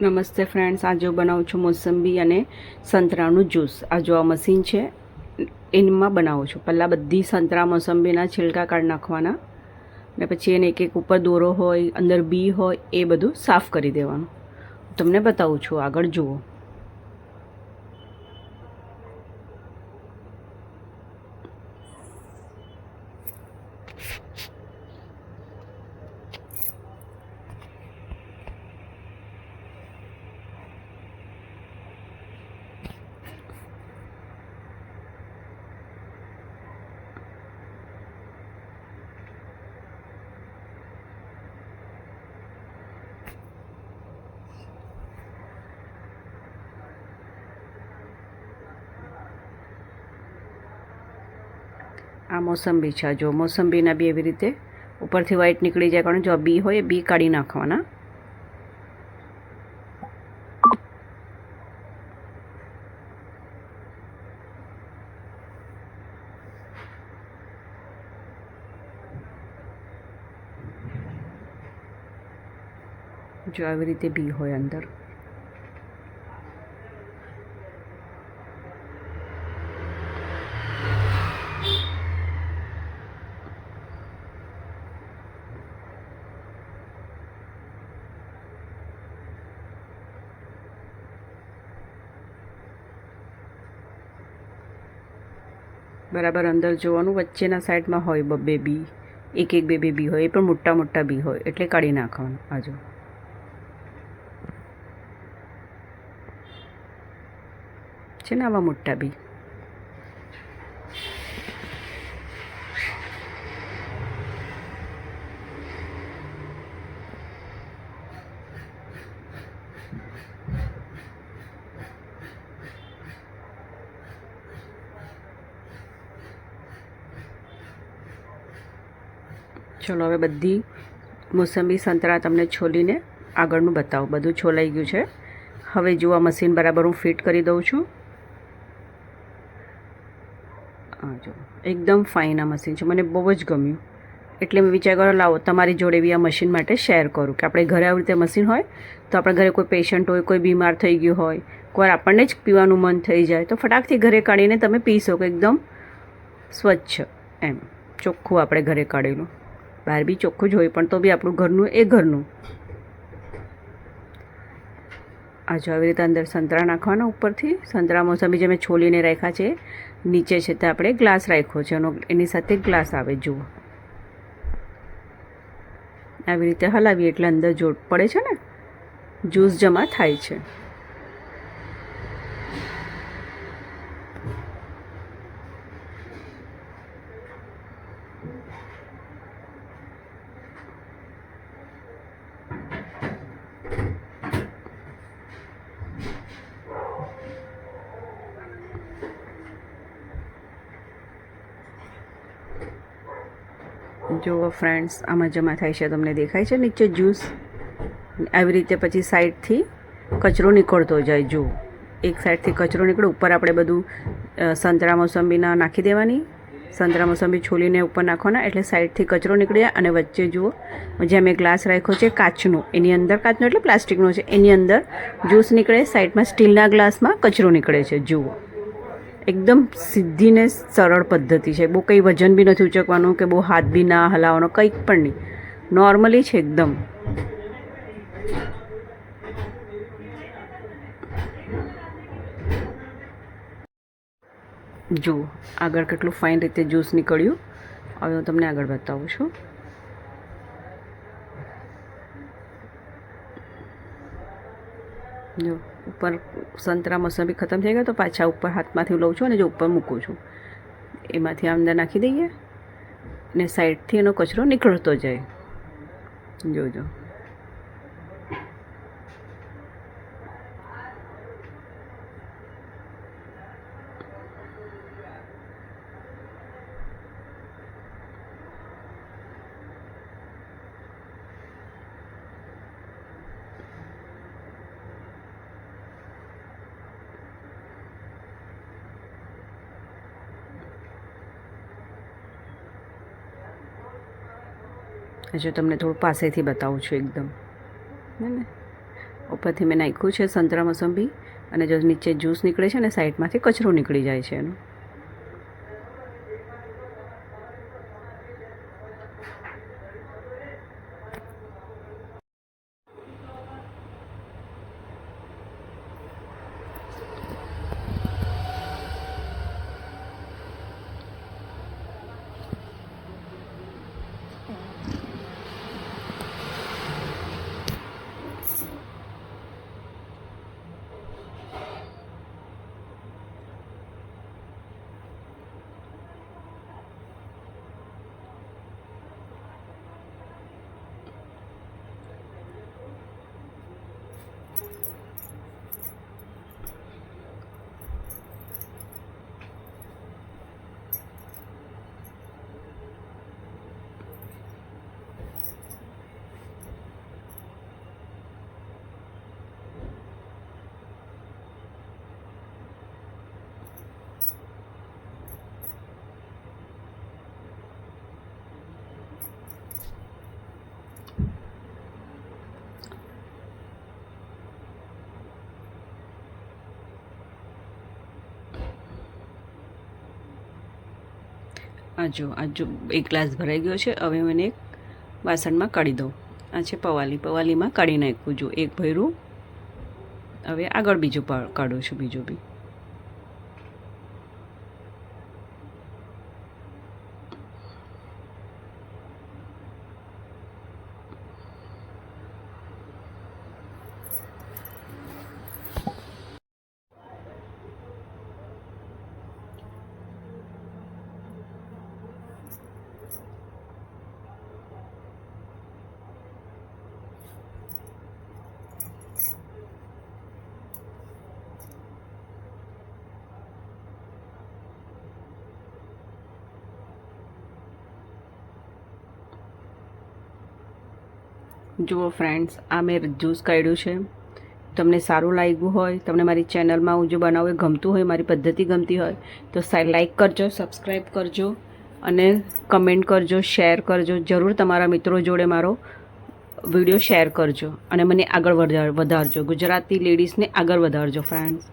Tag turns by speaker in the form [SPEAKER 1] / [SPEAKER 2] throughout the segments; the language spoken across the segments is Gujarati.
[SPEAKER 1] નમસ્તે ફ્રેન્ડ્સ, આજે હું બનાવું છું મોસંબી અને સંતરાનું જ્યુસ. આ જો આ મશીન છે એમાં બનાવું છું. પહેલાં બધી સંતરા મોસંબીના છિલકા કાઢી નાખવાના ને પછી એને એક એક ઉપર દોરો હોય, અંદર બી હોય એ બધું સાફ કરી દેવાનું. તમને બતાવું છું, આગળ જુઓ. આ મોસંબી છે. જો મોસંબીના બી એવી રીતે ઉપરથી વ્હાઈટ નીકળી જાય, કારણ જો બી હોય એ બી કાઢી નાખવાના. જો આવી રીતે બી હોય અંદર. બરાબર અંદર જોવાનું, વચ્ચેના સાઈડમાં હોય બબ્બે બી, એક એક બે બે બી હોય, એ પણ મોટા મોટા બી હોય એટલે કાઢી નાખવાનું. આ જો છે ને આવા મોટા બી. ચલો હવે બધી મોસંબી સંતરા તમને છોલીને આગળનું બતાવું. બધું છોલાઈ ગયું છે. હવે જો આ મશીન બરાબર હું ફિટ કરી દઉં છું. હા જો એકદમ ફાઇન આ મશીન છે, મને બહુ જ ગમ્યું. એટલે મેં વિચાર કર્યો લાવો તમારી જોડે બી આ મશીન માટે શેર કરું કે આપણે ઘરે આવી રીતે મશીન હોય તો આપણા ઘરે કોઈ પેશન્ટ હોય, કોઈ બીમાર થઈ ગયું હોય, કોઈ આપણને જ પીવાનું મન થઈ જાય તો ફટાકથી ઘરે કાઢીને તમે પી શકો. એકદમ સ્વચ્છ, એમ ચોખ્ખું આપણે ઘરે કાઢેલું. બહાર બી ચોખ્ખું જ હોય પણ તો બી આપણું ઘરનું એ ઘરનું. આ જો આવી રીતે અંદર સંતરા નાખવાના ઉપરથી. સંતરા મોસંબી જે મેં છોલીને રાખ્યા છે, નીચે છે તે આપણે ગ્લાસ રાખ્યો છે, એની સાથે ગ્લાસ આવે. જુઓ આવી રીતે હલાવીએ એટલે અંદર જોડ પડે છે ને, જ્યુસ જમા થાય છે. જુઓ ફ્રેન્ડ્સ, આમાં જમા થાય છે, તમને દેખાય છે નીચે જ્યુસ. આવી રીતે પછી સાઈડથી કચરો નીકળતો જાય. જુઓ એક સાઈડથી કચરો નીકળે, ઉપર આપણે બધું સંતરા મોસંબીના નાખી દેવાની. સંતરા મોસંબી છોલીને ઉપર નાખવાના એટલે સાઈડથી કચરો નીકળી જાય. અને વચ્ચે જુઓ જ્યાં મેં ગ્લાસ રાખ્યો છે કાચનો, એની અંદર કાચનો એટલે પ્લાસ્ટિકનો છે, એની અંદર જ્યુસ નીકળે. સાઈડમાં સ્ટીલના ગ્લાસમાં કચરો નીકળે છે. જુઓ એકદમ સીધી ને સરળ પદ્ધતિ છે. બહુ કંઈ વજન બી નથી ઉચકવાનું કે બહુ હાથ બી ના હલાવવાનો, કંઈક પણ નહીં. નોર્મલી છે એકદમ. જુઓ આગળ કેટલું ફાઇન રીતે જ્યુસ નીકળ્યું. હવે હું તમને આગળ બતાવું છું. જો ઉપર સંતરા મોસંબી ખતમ થઈ ગયા તો પાછા ઉપર હાથમાંથી લઉં છું અને જો ઉપર મૂકું છું, એમાંથી અંદર નાખી દઈએ ને સાઈડથી એનો કચરો નીકળતો જાય. જોજો હજુ તમને થોડું પાસેથી બતાવું છું એકદમ. ને ઉપરથી મેં નાખ્યું છે સંતરા મોસંબી અને જો નીચે જ્યુસ નીકળે છે અને સાઈડમાંથી કચરો નીકળી જાય છે એનો. આ જો એક ગ્લાસ ભરાઈ ગયો છે. હવે મને એક વાસણમાં કાઢી દઉં. આ છે પવાલીમાં કાઢી નાખ્યું. જો એક ભર્યું. હવે આગળ બીજું કાઢું છું બીજું બી. જુઓ ફ્રેન્ડ્સ, આ મેં જ્યુસ કાઢ્યું છે. તમને સારું લાગ્યું હોય, તમને મારી ચેનલમાં હું જે બનાવું એ ગમતું હોય, મારી પદ્ધતિ ગમતી હોય તો લાઈક કરજો, સબસ્ક્રાઈબ કરજો અને કમેન્ટ કરજો, શેર કરજો. જરૂર તમારા મિત્રો જોડે મારો વિડીયો શેર કરજો અને મને આગળ વધારજો. ગુજરાતી લેડીઝને આગળ વધારજો ફ્રેન્ડ્સ.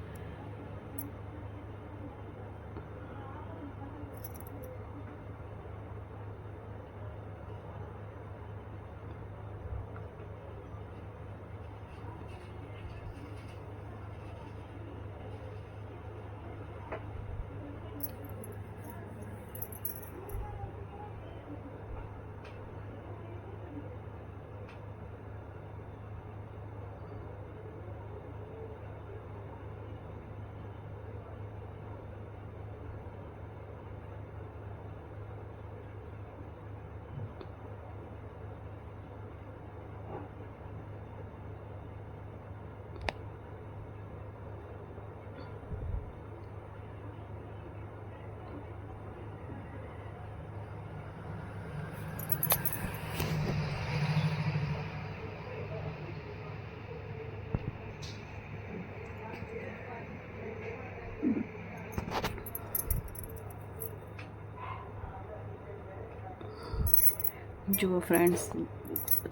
[SPEAKER 1] જુઓ ફ્રેન્ડ્સ,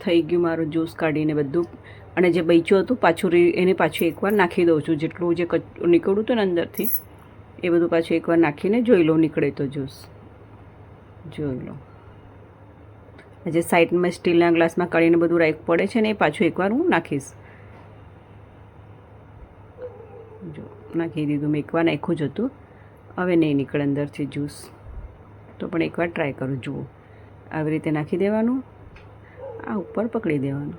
[SPEAKER 1] થઈ ગયું મારું જ્યુસ કાઢીને બધું. અને જે બચ્યું હતું પાછું એને એકવાર નાખી દઉં છું. જેટલું જે નીકળ્યું હતું ને અંદરથી એ બધું પાછું એકવાર નાખીને જોઈ લો નીકળે તો જ્યુસ. જોઈ લો. જે સાઈડમાં સ્ટીલના ગ્લાસમાં કાઢીને બધું રાખ પડે છે ને એ પાછું એકવાર હું નાખીશ. જો નાખી દીધું. મેં એકવાર નાખ્યું જ હતું. હવે નહીં નીકળે અંદરથી જ્યુસ. તો પણ એકવાર ટ્રાય કરું. જુઓ, આવી રીતે નાખી દેવાનું. આ ઉપર પકડી દેવાનું.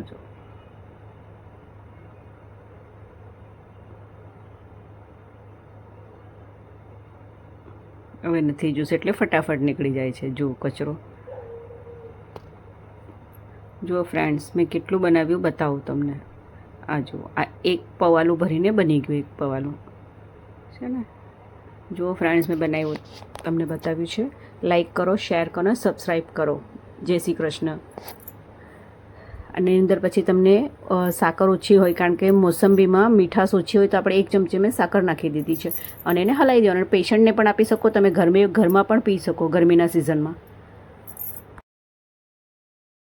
[SPEAKER 1] જો હવે નથી જ્યુસ એટલે ફટાફટ નીકળી જાય છે. જુઓ કચરો. જુઓ ફ્રેન્ડ્સ, મેં કેટલું બનાવ્યું બતાવું તમને. આ જુઓ, આ એક પવાલું ભરીને બની ગયું. એક પવાલું છે ને. જુઓ ફ્રેન્ડ્સ, મેં બનાવ્યું, તમને બતાવ્યું છે. લાઈક કરો, શેર કરો, સબસ્ક્રાઈબ કરો. જય શ્રી કૃષ્ણ. અને એની અંદર પછી તમને સાકર ઓછી હોય, કારણ કે મોસંબીમાં મીઠાશ ઓછી હોય તો આપણે 1 ચમચી મેં સાકર નાખી દીધી છે. અને એને હલાવી દેવાનું. પેશન્ટને પણ આપી શકો તમે, ઘરમાં પણ પી શકો ગરમીના સિઝનમાં.